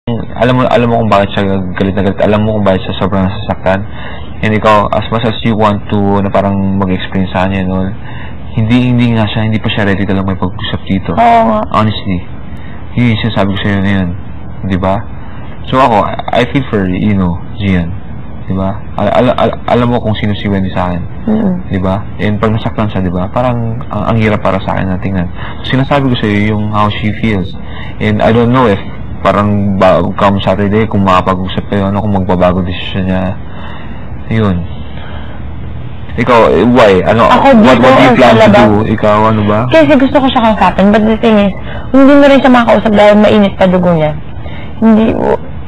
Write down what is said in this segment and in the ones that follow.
alam mo kung bakit siya galit na galit, alam mo kung bakit siya sobrang nasasaktan, and ikaw, as much as you want to, na parang mag-explain sa kanya, no, hindi pa siya ready talagang may pag-usap dito. Oo nga. Honestly. Yun yung sinasabi ko sa'yo ngayon. Di ba? So ako, I feel for, Gian. Di ba? Alam mo kung sino si Wendy sa akin. Di ba? And pag nasaktan siya, di ba? Parang ang hirap para sa akin na tingnan. So, sinasabi ko sa'yo yung how she feels. And I don't know if parang come Saturday, kung makapag-usap kayo, kung magbabago desisyon niya. Yun. Ikaw, why? What do you plan to do? Ikaw, ano ba? Kasi gusto ko siya kausapin, but the thing is, hindi mo rin siya makausap dahil mainit pa dugo niya. Hindi,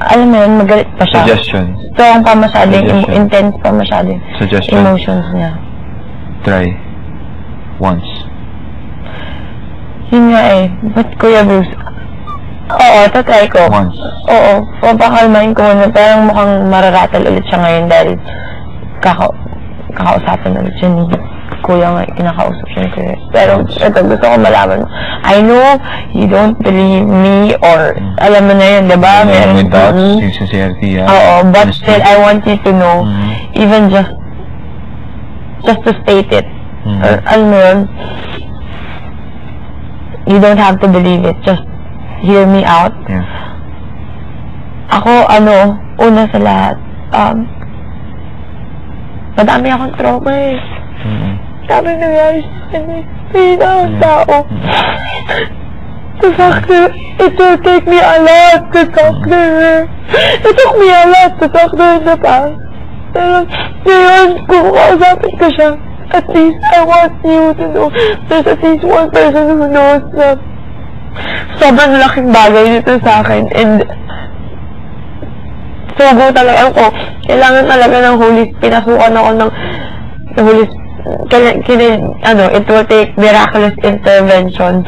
alam mo yun, magalit pa siya. Suggestion. Strong pa masyadong, intense pa masyadong Suggestion. Emotions niya. Try. Once. Yun nga eh. But Kuya Bruce, oo, tatry ko. Once. Oo, papakalmahin ko na parang mukhang mararatal ulit siya ngayon dahil kakausapin ulit siya ni Kuya nga, kinakausap siya ni Kuya. Pero ito, gusto ko malaman. I know you don't believe me or alam mo na yun, diba? May doubts, yung sincerity, oo, but still, I want you to know, even just to state it, or alam mo yun, you don't have to believe it, just hear me out. Yeah. Ako, una sa lahat, madami akong trauma eh. Dami nangyari sa akin eh. Hindi na akong tao. The fact that it will take me a lot to talk to her. It took me a lot to talk to her in the past. Pero ngayon, kung kausapin ko siya, at least I want you to know there's at least one person who knows na sobrang laking bagay dito sa akin. And sugo talaga ako. Kailangan talaga ng pinasukan ako ng Holy Spirit. It will take miraculous intervention